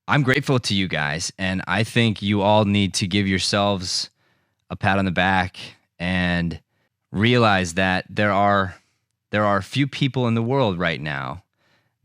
I'm grateful to you guys, and I think you all need to give yourselves a pat on the back and realize that there are few people in the world right now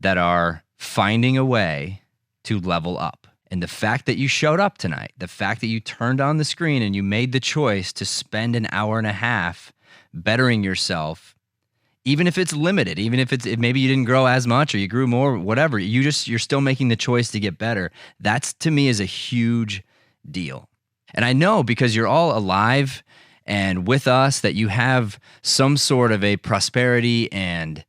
that are finding a way to level up. And the fact that you showed up tonight, the fact that you turned on the screen and you made the choice to spend an hour and a half bettering yourself, even if it's limited, even if maybe you didn't grow as much or you grew more, whatever, you're still making the choice to get better. That's, to me, is a huge deal. And I know because you're all alive and with us that you have some sort of a prosperity and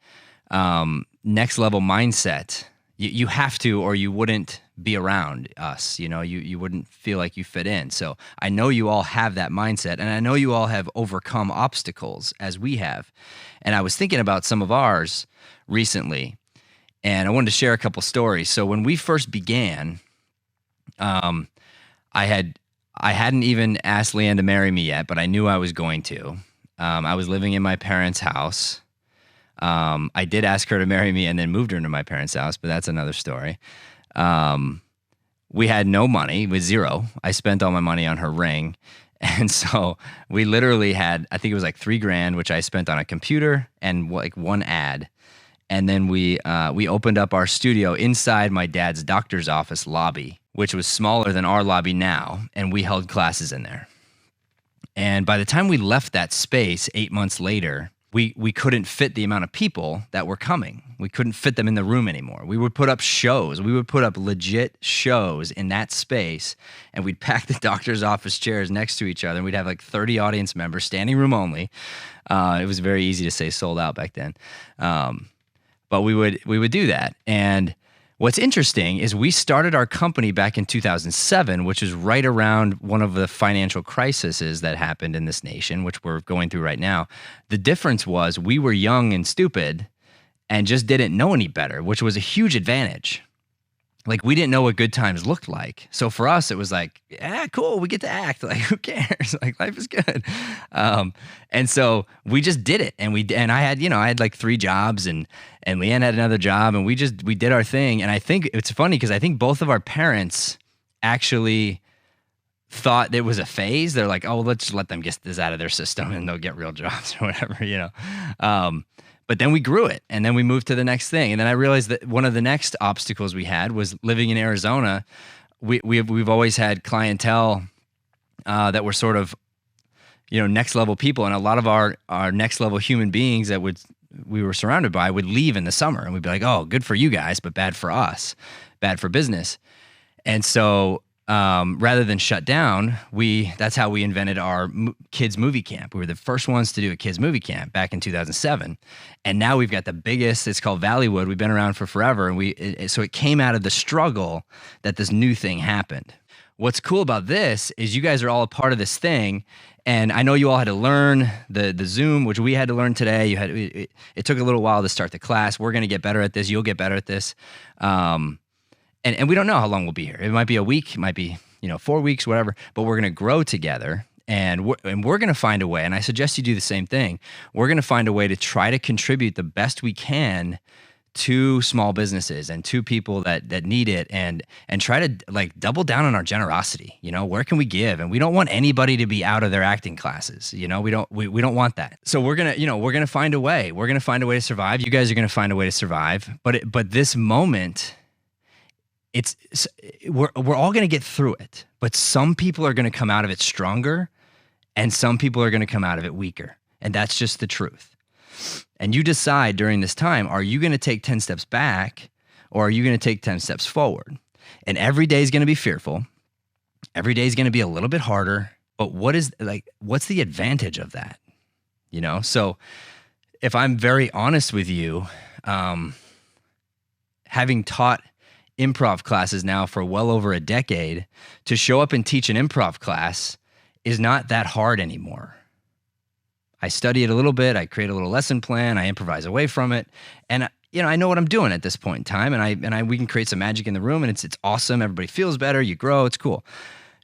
next level mindset. You have to, or you wouldn't be around us. You wouldn't feel like you fit in. So I know you all have that mindset, and I know you all have overcome obstacles as we have. And I was thinking about some of ours recently, and I wanted to share a couple stories. So when we first began, I hadn't even asked Leanne to marry me yet, but I knew I was going to. I was living in my parents' house. I did ask her to marry me and then moved her into my parents' house, but that's another story. We had no money, with zero. I spent all my money on her ring. And so we literally had, I think it was like $3,000, which I spent on a computer and like one ad. And then we opened up our studio inside my dad's doctor's office lobby, which was smaller than our lobby now. And we held classes in there. And by the time we left that space 8 months later, we couldn't fit the amount of people that were coming. We couldn't fit them in the room anymore. We would put up shows. We would put up legit shows in that space, and we'd pack the doctor's office chairs next to each other, and we'd have like 30 audience members, standing room only. It was very easy to say sold out back then. But we would do that. And what's interesting is we started our company back in 2007, which is right around one of the financial crises that happened in this nation, which we're going through right now. The difference was we were young and stupid and just didn't know any better, which was a huge advantage. Like, we didn't know what good times looked like. So for us, it was like, yeah, cool, we get to act. Like, who cares? Like, life is good. And so we just did it. And I had like 3 jobs, and Leanne had another job, and we did our thing. And I think it's funny because I think both of our parents actually thought it was a phase. They're like, oh, let's let them get this out of their system and they'll get real jobs or whatever, But then we grew it, and then we moved to the next thing. And then I realized that one of the next obstacles we had was living in Arizona. We've always had clientele that were sort of, next level people, and a lot of our next level human beings that we were surrounded by would leave in the summer, and we'd be like, oh, good for you guys, but bad for us, bad for business. And so rather than shut down, that's how we invented our kids movie camp. We were the first ones to do a kids movie camp back in 2007. And now we've got the biggest, it's called Valleywood. We've been around for forever. And so it came out of the struggle that this new thing happened. What's cool about this is you guys are all a part of this thing. And I know you all had to learn the Zoom, which we had to learn today. It took a little while to start the class. We're going to get better at this. You'll get better at this. And we don't know how long we'll be here. It might be a week, it might be 4 weeks, whatever. But we're going to grow together, and we're going to find a way. And I suggest you do the same thing. We're going to find a way to try to contribute the best we can to small businesses and to people that need it, and try to like double down on our generosity. Where can we give? And we don't want anybody to be out of their acting classes. We don't want that. So we're gonna find a way. We're gonna find a way to survive. You guys are gonna find a way to survive. But this moment, we're all going to get through it, but some people are going to come out of it stronger, and some people are going to come out of it weaker. And that's just the truth. And you decide during this time, are you going to take 10 steps back, or are you going to take 10 steps forward? And every day is going to be fearful. Every day is going to be a little bit harder, but what's the advantage of that? So if I'm very honest with you, having taught improv classes now for well over a decade, to show up and teach an improv class is not that hard anymore. I study it a little bit, I create a little lesson plan, I improvise away from it, and I know what I'm doing at this point in time, and we can create some magic in the room, and it's awesome. Everybody feels better, you grow, it's cool.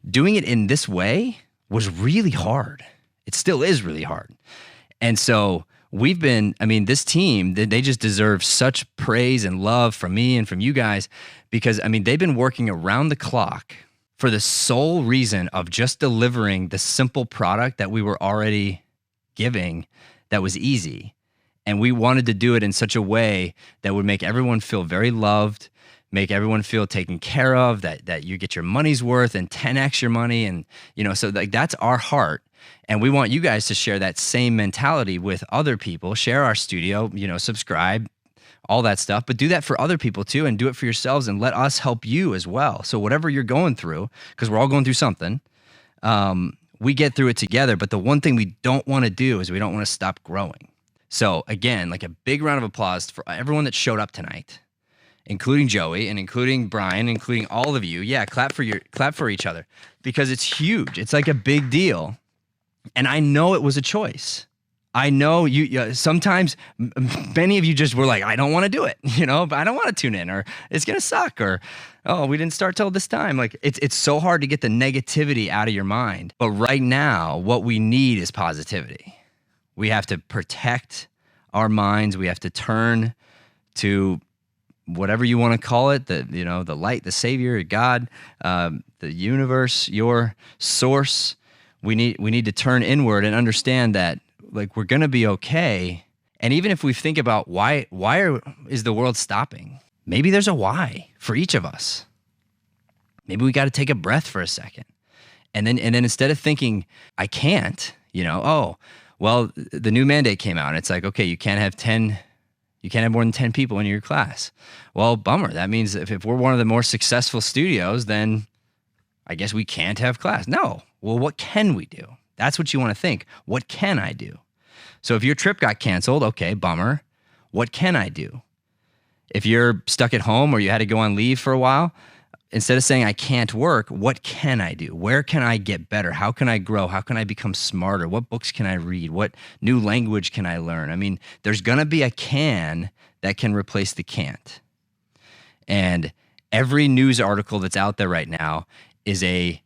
Doing it in this way was really hard. It still is really hard. And so this team, they just deserve such praise and love from me and from you guys because, they've been working around the clock for the sole reason of just delivering the simple product that we were already giving that was easy. And we wanted to do it in such a way that would make everyone feel very loved, make everyone feel taken care of, that you get your money's worth and 10x your money. And, so like that's our heart. And we want you guys to share that same mentality with other people, share our studio, subscribe, all that stuff, but do that for other people too, and do it for yourselves, and let us help you as well. So whatever you're going through, because we're all going through something, we get through it together. But the one thing we don't want to do is we don't want to stop growing. So again, like a big round of applause for everyone that showed up tonight, including Joey and including Brian, including all of you. Yeah, clap for each other, because it's huge. It's like a big deal. And I know it was a choice. I know you sometimes many of you just were like, I don't want to do it, but I don't want to tune in, or it's going to suck, or, oh, we didn't start till this time. Like it's so hard to get the negativity out of your mind. But right now, what we need is positivity. We have to protect our minds. We have to turn to whatever you want to call it, the light, the savior, God, the universe, your source. We need to turn inward and understand that, like, we're going to be okay. And even if we think about why is the world stopping? Maybe there's a why for each of us. Maybe we got to take a breath for a second. And then instead of thinking, I can't, oh, well, the new mandate came out and it's like, okay, you can't have more than 10 people in your class. Well, bummer. That means if we're one of the more successful studios, then I guess we can't have class. No. Well, what can we do? That's what you want to think. What can I do? So if your trip got canceled, okay, bummer. What can I do? If you're stuck at home or you had to go on leave for a while, instead of saying I can't work, what can I do? Where can I get better? How can I grow? How can I become smarter? What books can I read? What new language can I learn? There's going to be a can that can replace the can't. And every news article that's out there right now is a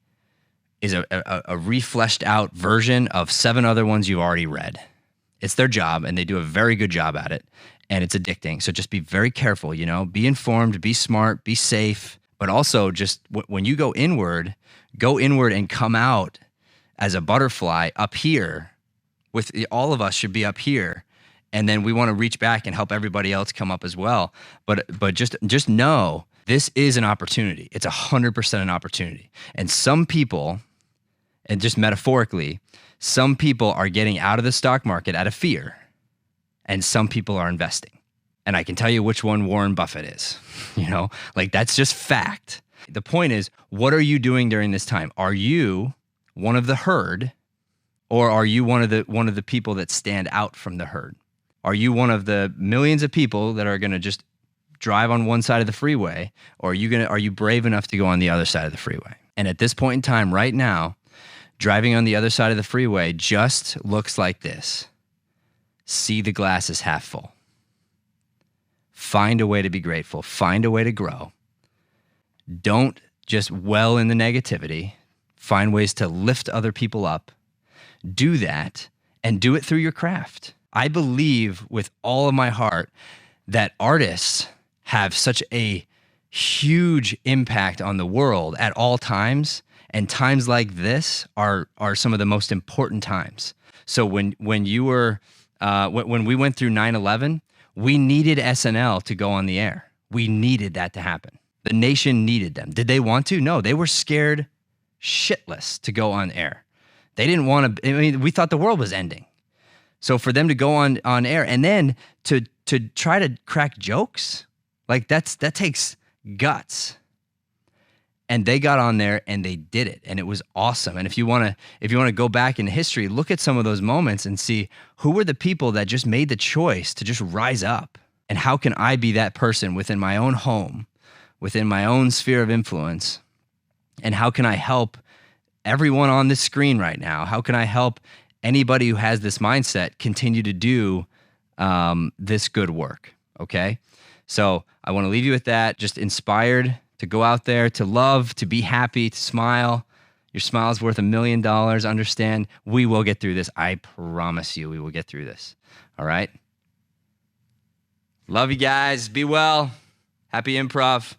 refleshed out version of 7 other ones you've already read. It's their job, and they do a very good job at it, and it's addicting. So just be very careful, be informed, be smart, be safe, but also just when you go inward and come out as a butterfly up here. With all of us should be up here, and then we want to reach back and help everybody else come up as well. But just know this is an opportunity. It's 100% an opportunity, and some people. And just metaphorically, some people are getting out of the stock market out of fear, and some people are investing. And I can tell you which one Warren Buffett is, like that's just fact. The point is, what are you doing during this time? Are you one of the herd, or are you one of the people that stand out from the herd? Are you one of the millions of people that are going to just drive on one side of the freeway, or are you brave enough to go on the other side of the freeway? And at this point in time, right now, driving on the other side of the freeway just looks like this. See the glass is half full. Find a way to be grateful. Find a way to grow. Don't just dwell in the negativity. Find ways to lift other people up. Do that, and do it through your craft. I believe with all of my heart that artists have such a huge impact on the world at all times. And times like this are some of the most important times. So when we went through 9/11, we needed SNL to go on the air. We needed that to happen. The nation needed them. Did they want to? No, they were scared shitless to go on air. They didn't want to. We thought the world was ending. So for them to go on air and then to try to crack jokes, like that takes guts. And they got on there and they did it, and it was awesome. And if you want to go back in history, look at some of those moments and see who were the people that just made the choice to just rise up. And how can I be that person within my own home, within my own sphere of influence? And how can I help everyone on this screen right now? How can I help anybody who has this mindset continue to do this good work? Okay, so I want to leave you with that. Just inspired to go out there, to love, to be happy, to smile, Your smile is worth $1 million. Understand? We will get through this. I promise you we will get through this. All right? Love you guys. Be well. Happy improv.